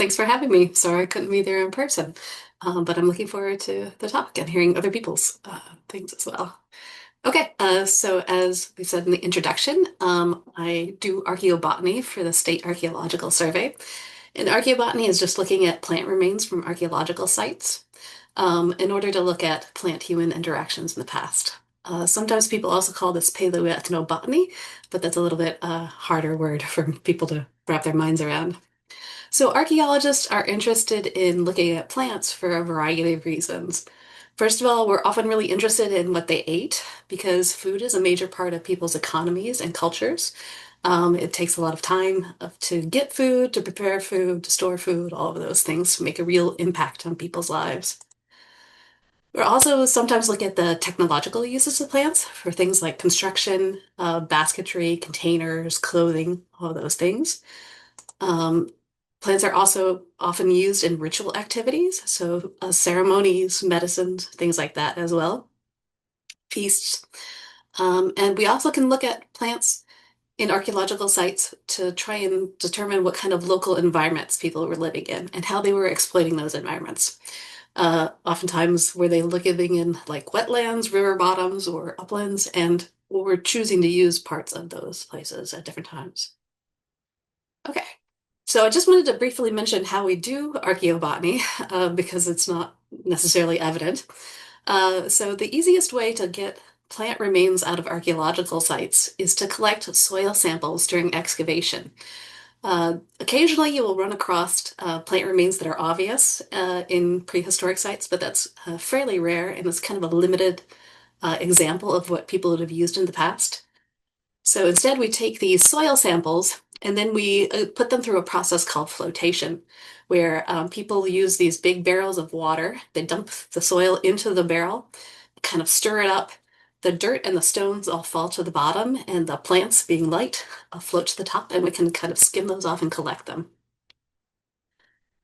Thanks for having me. Sorry I couldn't be there in person, but I'm looking forward to the talk and hearing other people's things as well. Okay, so as we said in the introduction, I do archaeobotany for the State Archaeological Survey. And archaeobotany is just looking at plant remains from archaeological sites in order to look at plant-human interactions in the past. Sometimes people also call this paleoethnobotany, but that's a little bit harder word for people to wrap their minds around. So archaeologists are interested in looking at plants for a variety of reasons. First of all, we're often really interested in what they ate because food is a major part of people's economies and cultures. It takes a lot of time to get food, to prepare food, to store food, all of those things make a real impact on people's lives. We're also sometimes look at the technological uses of plants for things like construction, basketry, containers, clothing, all of those things. Um, Plants are also often used in ritual activities, so ceremonies, medicines, things like that as well, feasts. And we also can look at plants in archaeological sites to try and determine what kind of local environments people were living in and how they were exploiting those environments. Oftentimes, were they living in like wetlands, river bottoms, or uplands, and were choosing to use parts of those places at different times. Okay. So I just wanted to briefly mention how we do archaeobotany because it's not necessarily evident. So the easiest way to get plant remains out of archaeological sites is to collect soil samples during excavation. Occasionally you will run across plant remains that are obvious in prehistoric sites, but that's fairly rare and it's kind of a limited example of what people would have used in the past. So instead, we take these soil samples and then we put them through a process called flotation, where people use these big barrels of water. They dump the soil into the barrel, kind of stir it up. The dirt and the stones all fall to the bottom, and the plants, being light, float to the top, and we can kind of skim those off and collect them.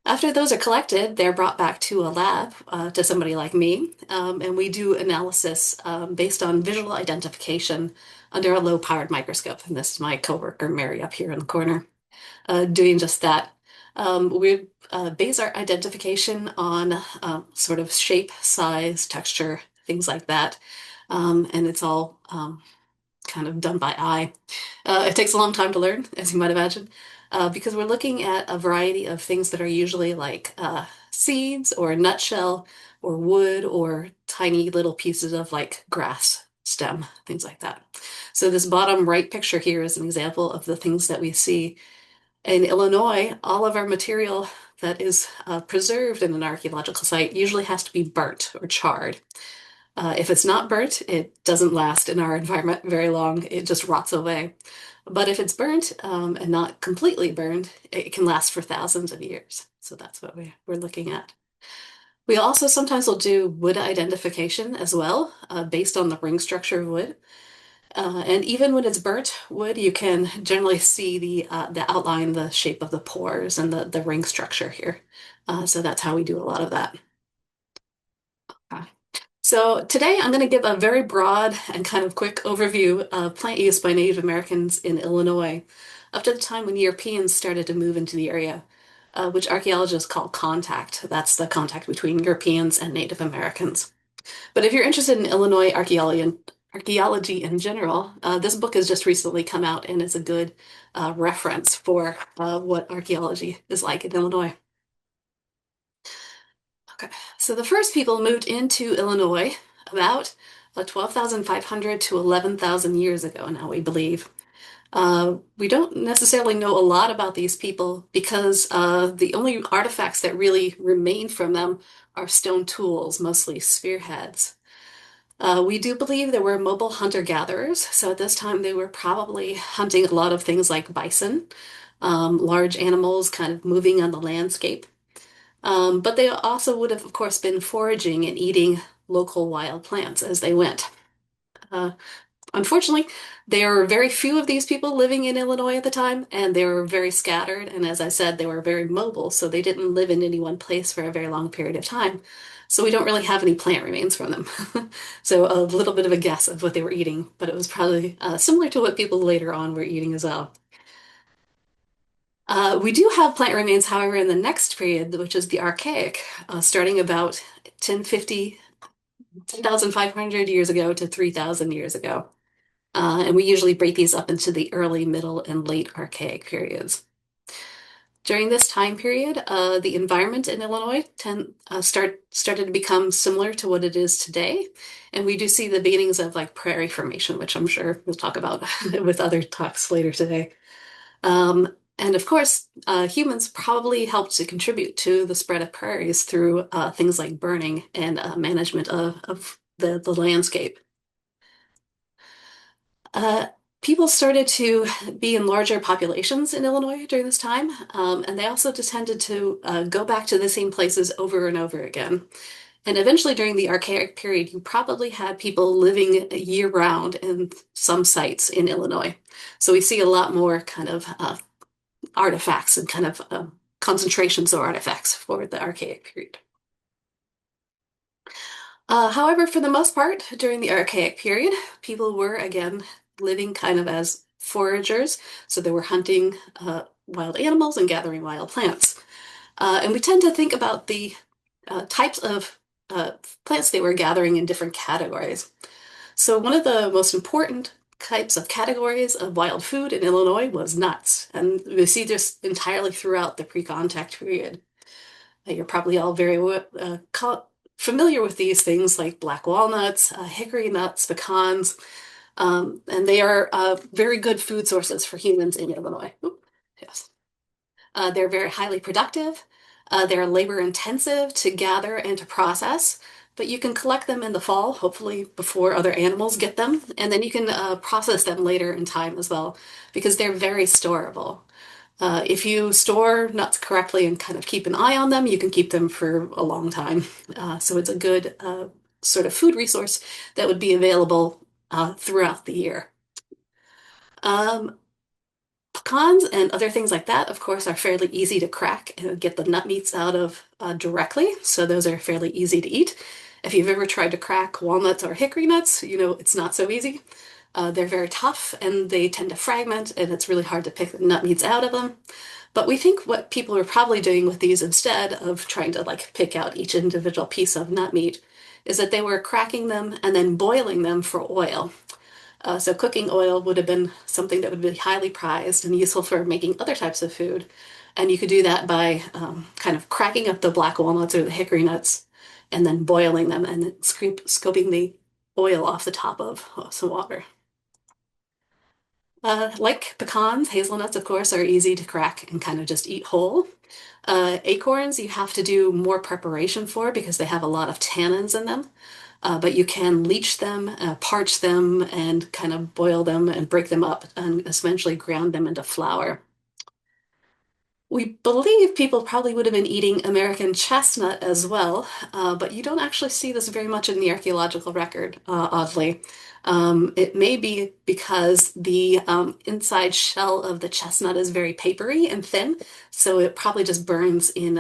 After those are collected, they're brought back to a lab to somebody like me, and we do analysis based on visual identification under a low-powered microscope. And this is my coworker, Mary, up here in the corner, doing just that. We base our identification on sort of shape, size, texture, things like that. And it's all kind of done by eye. It takes a long time to learn, as you might imagine, because we're looking at a variety of things that are usually like seeds or a nutshell or wood or tiny little pieces of like grass stem, things like that. So this bottom right picture here is an example of the things that we see. In Illinois, all of our material that is preserved in an archaeological site usually has to be burnt or charred. If it's not burnt, it doesn't last in our environment very long. It just rots away. But if it's burnt and not completely burned, it can last for thousands of years. So that's what we're looking at. We also sometimes will do wood identification as well, based on the ring structure of wood. And even when it's burnt wood, you can generally see the outline, the shape of the pores, and the ring structure here. So that's how we do a lot of that. So today I'm going to give a very broad and kind of quick overview of plant use by Native Americans in Illinois up to the time when Europeans started to move into the area, which archaeologists call contact. That's the contact between Europeans and Native Americans. But if you're interested in Illinois archaeology in general, this book has just recently come out and is a good reference for what archaeology is like in Illinois. Okay, so the first people moved into Illinois about 12,500 to 11,000 years ago now, we believe. We don't necessarily know a lot about these people because the only artifacts that really remain from them are stone tools, mostly spearheads. We do believe there were mobile hunter-gatherers, so at this time they were probably hunting a lot of things like bison, large animals kind of moving on the landscape. But they also would have, of course, been foraging and eating local wild plants as they went. Uh, Unfortunately, there were very few of these people living in Illinois at the time, and they were very scattered. And as I said, they were very mobile, so they didn't live in any one place for a very long period of time. So we don't really have any plant remains from them. So a little bit of a guess of what they were eating, but it was probably similar to what people later on were eating as well. We do have plant remains, however, in the next period, which is the Archaic, starting about 1050, 10,500 years ago to 3,000 years ago. And we usually break these up into the early, middle, and late Archaic periods. During this time period, the environment in Illinois started to become similar to what it is today. And we do see the beginnings of like prairie formation, which I'm sure we'll talk about with other talks later today. And of course, humans probably helped to contribute to the spread of prairies through things like burning and management of the landscape. Uh, People started to be in larger populations in Illinois during this time, and they also just tended to go back to the same places over and over again. And eventually, during the Archaic period, you probably had people living year-round in some sites in Illinois. So we see a lot more kind of artifacts and kind of concentrations of artifacts for the Archaic period. However, for the most part, during the Archaic period, people were again living kind of as foragers. So they were hunting wild animals and gathering wild plants. And we tend to think about the types of uh, plants they were gathering in different categories. So one of the most important types of categories of wild food in Illinois was nuts. And we see this entirely throughout the pre-contact period. You're probably all very familiar with these things like black walnuts, hickory nuts, pecans, and they are very good food sources for humans in Illinois. Oop, yes. They're very highly productive. They're labor intensive to gather and to process, but you can collect them in the fall, hopefully before other animals get them, and then you can process them later in time as well because they're very storable. If you store nuts correctly and kind of keep an eye on them, you can keep them for a long time. So it's a good sort of food resource that would be available throughout the year. Um, Pecans and other things like that, of course, are fairly easy to crack and get the nut meats out of directly. So those are fairly easy to eat. If you've ever tried to crack walnuts or hickory nuts, you know it's not so easy. They're very tough and they tend to fragment, and it's really hard to pick the nut meats out of them. But we think what people are probably doing with these instead of trying to like pick out each individual piece of nut meat is that they were cracking them and then boiling them for oil. So cooking oil would have been something that would be highly prized and useful for making other types of food. And you could do that by kind of cracking up the black walnuts or the hickory nuts and then boiling them and then scoping the oil off the top of some water. Like pecans, hazelnuts, of course, are easy to crack and kind of just eat whole. Acorns, you have to do more preparation for because they have a lot of tannins in them. But you can leach them, parch them, and kind of boil them and break them up and eventually ground them into flour. We believe people probably would have been eating American chestnut as well, but you don't actually see this very much in the archaeological record, oddly. It may be because the inside shell of the chestnut is very papery and thin, so it probably just burns in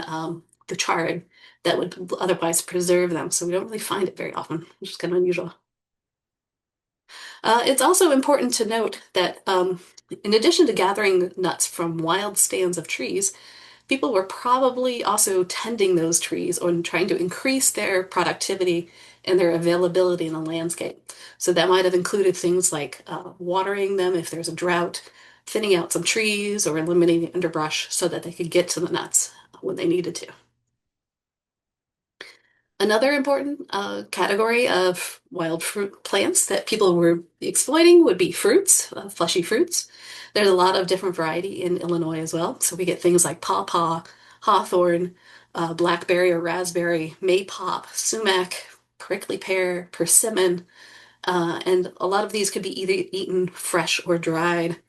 the chard that would otherwise preserve them. So we don't really find it very often, which is kind of unusual. It's also important to note that in addition to gathering nuts from wild stands of trees, people were probably also tending those trees or trying to increase their productivity and their availability in the landscape. So that might have included things like watering them if there's a drought, thinning out some trees, or eliminating underbrush so that they could get to the nuts when they needed to. Another important category of wild fruit plants that people were exploiting would be fruits, fleshy fruits. There's a lot of different variety in Illinois as well. So we get things like pawpaw, hawthorn, blackberry or raspberry, maypop, sumac, prickly pear, persimmon, and a lot of these could be either eaten fresh or dried.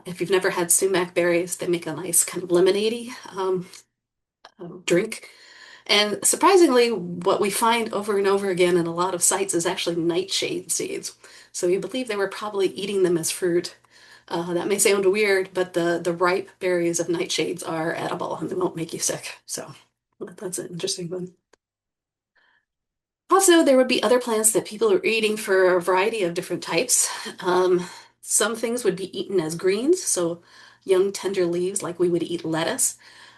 If you've never had sumac berries, they make a nice kind of lemonade drink. And surprisingly, what we find over and over again in a lot of sites is actually nightshade seeds. So we believe they were probably eating them as fruit. That may sound weird, but the ripe berries of nightshades are edible and they won't make you sick. So that's an interesting one. Also, there would be other plants that people are eating for a variety of different types. Some things would be eaten as greens. So young tender leaves like we would eat lettuce.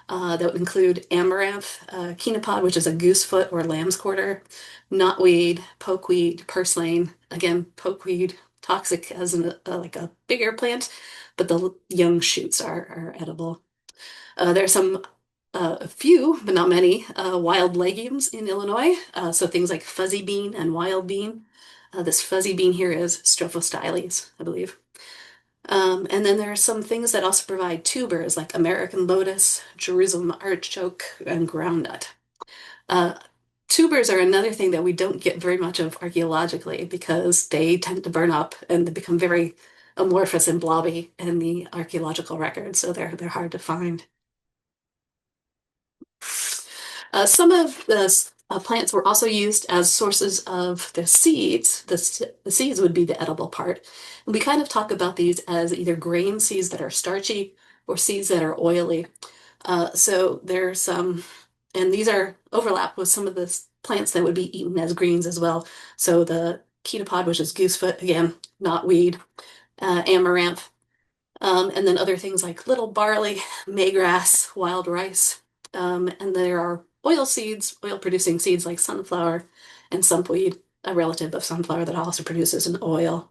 That would include amaranth, chenopod, which is a goosefoot or lamb's quarter, knotweed, pokeweed, purslane. Again, pokeweed, toxic as like a bigger plant, but the young shoots are edible. There's some, a few, but not many, wild legumes in Illinois. So things like fuzzy bean and wild bean. This fuzzy bean here is Strophostyles, I believe. And then there are some things that also provide tubers like American lotus, Jerusalem artichoke, and groundnut. Uh, Tubers are another thing that we don't get very much of archaeologically because they tend to burn up and they become very amorphous and blobby in the archaeological record, so they're hard to find. Some of the plants were also used as sources of the seeds. The seeds would be the edible part. And we kind of talk about these as either grain seeds that are starchy or seeds that are oily. So there's some, and these are overlap with some of the plants that would be eaten as greens as well. So the chenopod, which is goosefoot, again, knotweed, amaranth, and then other things like little barley, maygrass, wild rice. And there are oil seeds, oil producing seeds like sunflower and sumpweed, a relative of sunflower that also produces an oil.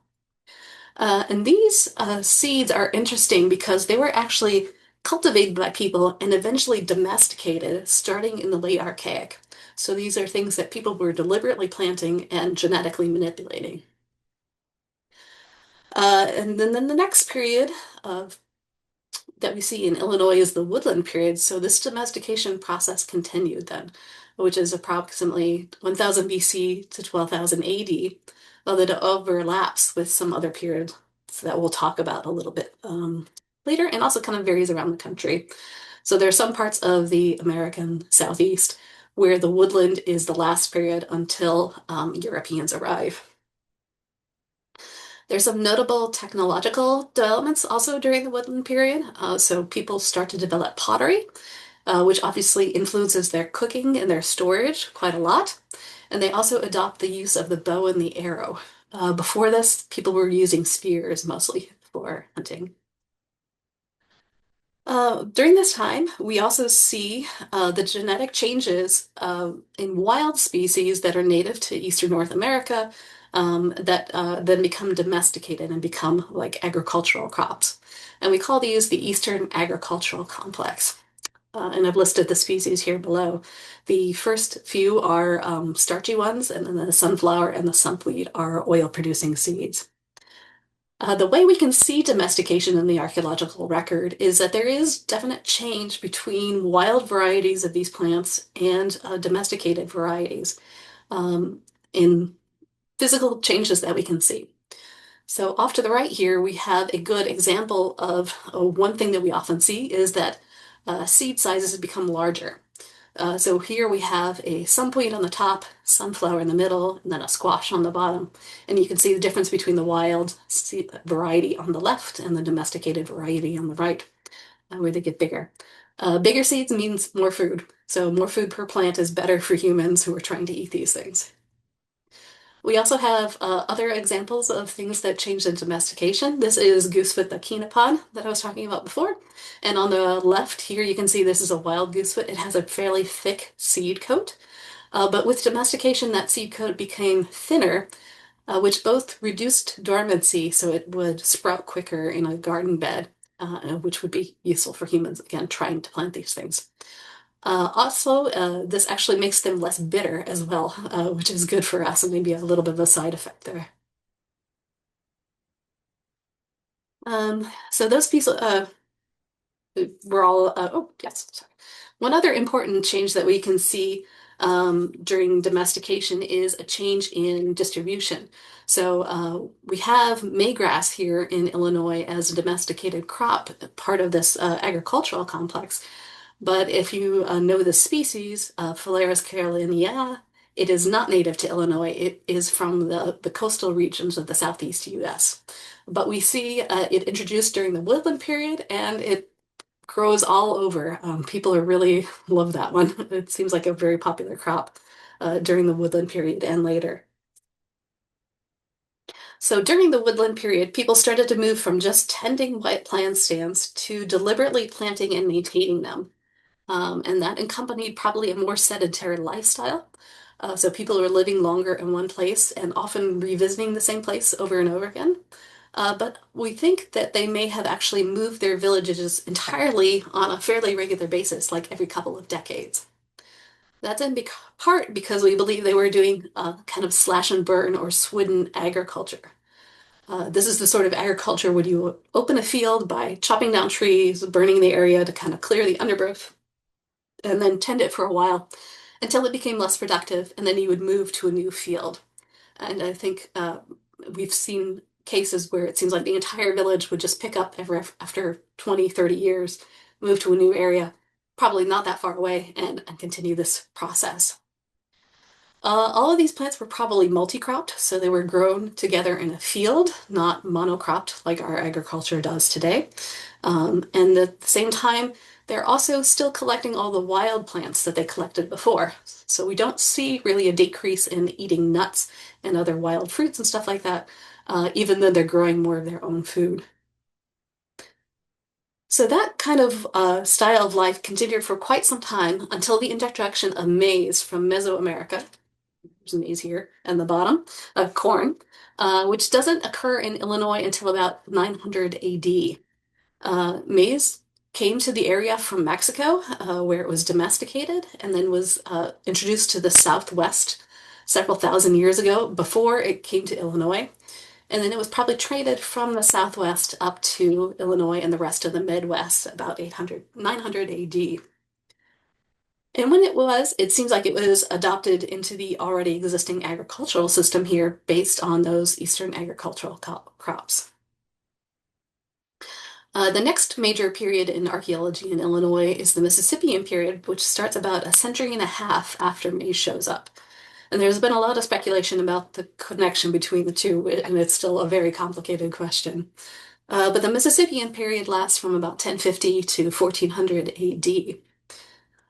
And these seeds are interesting because they were actually cultivated by people and eventually domesticated starting in the late Archaic. So these are things that people were deliberately planting and genetically manipulating. And then the next period of that we see in Illinois is the woodland period. So this domestication process continued then, which is approximately 1000 BC to 12,000 AD, although it overlaps with some other periods that we'll talk about a little bit later, and also kind of varies around the country. So there are some parts of the American Southeast where the woodland is the last period until Europeans arrive. There's some notable technological developments also during the woodland period. So people start to develop pottery, which obviously influences their cooking and their storage quite a lot. And they also adopt the use of the bow and the arrow. Before this, people were using spears mostly for hunting. During this time, we also see the genetic changes in wild species that are native to Eastern North America that then become domesticated and become like agricultural crops. And we call these the Eastern Agricultural Complex. And I've listed the species here below. The first few are starchy ones, and then the sunflower and the sumpweed are oil-producing seeds. The way we can see domestication in the archaeological record is that there is definite change between wild varieties of these plants and domesticated varieties in physical changes that we can see. So off to the right here, we have a good example of one thing that we often see is that seed sizes become larger. So here we have a sumpweed on the top, sunflower in the middle, and then a squash on the bottom. And you can see the difference between the wild variety on the left and the domesticated variety on the right, where they get bigger. Bigger seeds means more food. So more food per plant is better for humans who are trying to eat these things. We also have other examples of things that changed in domestication. This is goosefoot the chenopod that I was talking about before. And on the left here, you can see this is a wild goosefoot. It has a fairly thick seed coat. But with domestication, that seed coat became thinner, which both reduced dormancy, so it would sprout quicker in a garden bed, which would be useful for humans, again, trying to plant these things. Also, this actually makes them less bitter as well, which is good for us and maybe a little bit of a side effect there. So those pieces were all, oh, yes, sorry. One other important change that we can see during domestication is a change in distribution. So we have maygrass here in Illinois as a domesticated crop, part of this agricultural complex. But if you know the species, Phalaris caroliniana, it is not native to Illinois. It is from the coastal regions of the southeast US. But we see it introduced during the woodland period, and it grows all over. People are really love that one. It seems like a very popular crop during the woodland period and later. So during the woodland period, people started to move from just tending white plant stands to deliberately planting and maintaining them. And that accompanied probably a more sedentary lifestyle. So people are living longer in one place and often revisiting the same place over and over again. But we think that they may have actually moved their villages entirely on a fairly regular basis, like every couple of decades. That's in part because we believe they were doing kind of slash and burn or swidden agriculture. This is the sort of agriculture where you open a field by chopping down trees, burning the area to kind of clear the undergrowth, and then tend it for a while until it became less productive, and then you would move to a new field. And I think we've seen cases where it seems like the entire village would just pick up after 20, 30 years, move to a new area, probably not that far away, and continue this process. All of these plants were probably multi-cropped, so they were grown together in a field, not monocropped like our agriculture does today. And at the same time, they're also still collecting all the wild plants that they collected before. So we don't see really a decrease in eating nuts and other wild fruits and stuff like that, even though they're growing more of their own food. So that kind of style of life continued for quite some time until the introduction of maize from Mesoamerica. There's maize here and the bottom of corn, which doesn't occur in Illinois until about 900 AD. Maize came to the area from Mexico, where it was domesticated, and then was introduced to the Southwest several thousand years ago before it came to Illinois. And then it was probably traded from the Southwest up to Illinois and the rest of the Midwest about 900 AD. And when it was, it seems like it was adopted into the already existing agricultural system here based on those Eastern agricultural crops. The next major period in archaeology in Illinois is the Mississippian period, which starts about a century and a half after maize shows up. And there's been a lot of speculation about the connection between the two, and it's still a very complicated question. But the Mississippian period lasts from about 1050 to 1400 AD.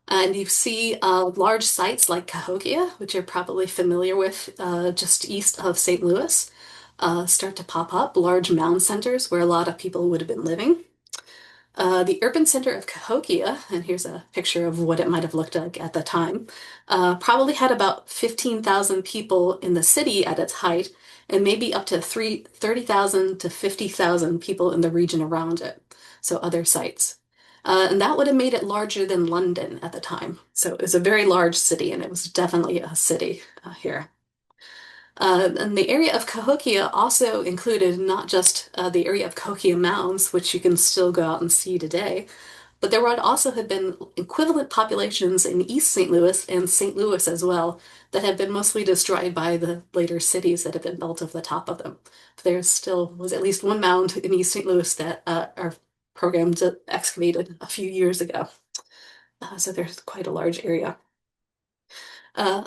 And you see large sites like Cahokia, which you're probably familiar with just east of St. Louis, start to pop up, large mound centers where a lot of people would have been living. The urban center of Cahokia, and here's a picture of what it might have looked like at the time, probably had about 15,000 people in the city at its height, and maybe up to 30,000 to 50,000 people in the region around it, so other sites. And that would have made it larger than London at the time. So it was a very large city, and it was definitely a city here. And the area of Cahokia also included not just the area of Cahokia Mounds, which you can still go out and see today, but there would also have been equivalent populations in East St. Louis and St. Louis as well that have been mostly destroyed by the later cities that have been built over the top of them. There still was at least one mound in East St. Louis that our program excavated a few years ago. So there's quite a large area. Uh,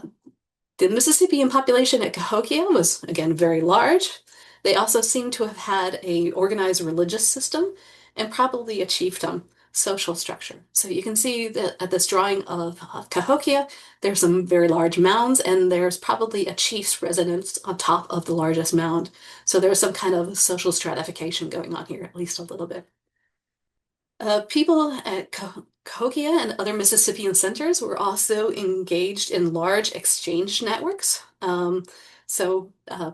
the Mississippian population at Cahokia was, again, very large. They also seem to have had a organized religious system and probably a chiefdom social structure. So you can see that at this drawing of Cahokia, there's some very large mounds, and there's probably a chief's residence on top of the largest mound. So there's some kind of social stratification going on here, at least a little bit. People at Cahokia and other Mississippian centers were also engaged in large exchange networks.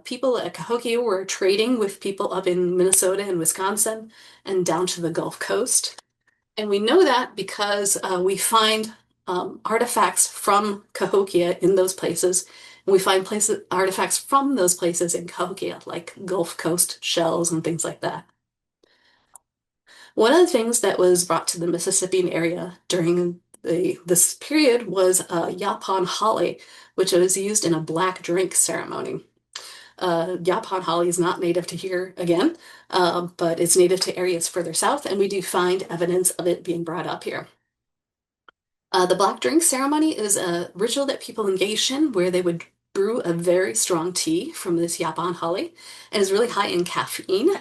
People at Cahokia were trading with people up in Minnesota and Wisconsin and down to the Gulf Coast. And we know that because we find artifacts from Cahokia in those places. And we find artifacts from those places in Cahokia, like Gulf Coast shells and things like that. One of the things that was brought to the Mississippian area during this period was yapon holly, which was used in a black drink ceremony. Yapon holly is not native to here again, but it's native to areas further south, and we do find evidence of it being brought up here. The black drink ceremony is a ritual that people engage in where they would brew a very strong tea from this yapon holly, and is really high in caffeine.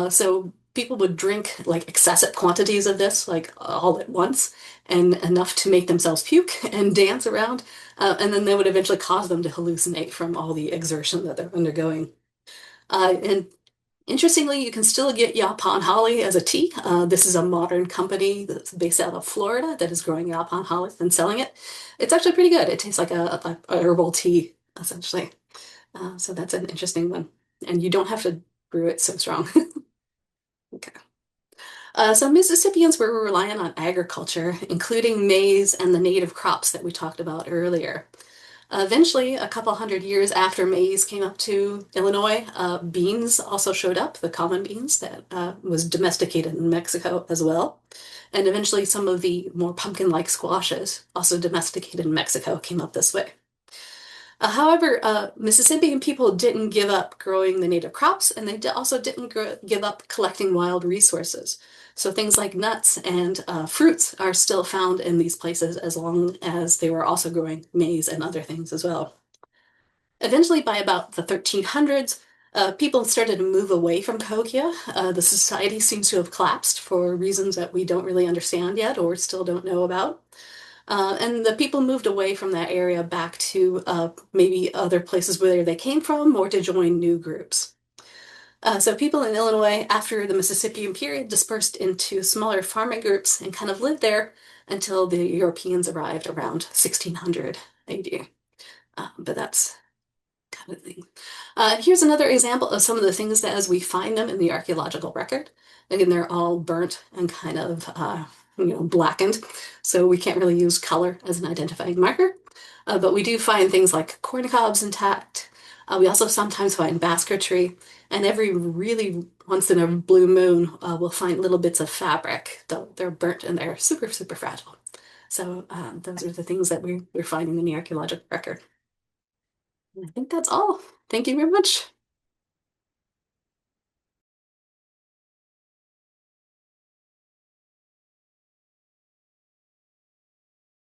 So people would drink like excessive quantities of this, like all at once, and enough to make themselves puke and dance around. And then they would eventually cause them to hallucinate from all the exertion that they're undergoing. And interestingly, you can still get Yaupon holly as a tea. This is a modern company that's based out of Florida that is growing Yaupon holly and selling it. It's actually pretty good. It tastes like a herbal tea, essentially. So that's an interesting one. And you don't have to brew it so strong. Okay. So Mississippians were reliant on agriculture, including maize and the native crops that we talked about earlier. Eventually, a couple hundred years after maize came up to Illinois, beans also showed up, the common beans that was domesticated in Mexico as well. And eventually, some of the more pumpkin-like squashes, also domesticated in Mexico, came up this way. However, Mississippian people didn't give up growing the native crops, and they also didn't give up collecting wild resources. So things like nuts and fruits are still found in these places as long as they were also growing maize and other things as well. Eventually, by about the 1300s, people started to move away from Cahokia. The society seems to have collapsed for reasons that we don't really understand yet or still don't know about. And the people moved away from that area back to maybe other places where they came from or to join new groups. So people in Illinois, after the Mississippian period, dispersed into smaller farming groups and kind of lived there until the Europeans arrived around 1600 AD. But that's kind of thing. Here's another example of some of the things that as we find them in the archaeological record. Again, they're all burnt and kind of blackened, so we can't really use color as an identifying marker. But we do find things like corn cobs intact. We also sometimes find basketry, and every really once in a blue moon, we'll find little bits of fabric, though they're burnt and they're super, super fragile. So those are the things that we're finding in the archaeological record. I think that's all. Thank you very much.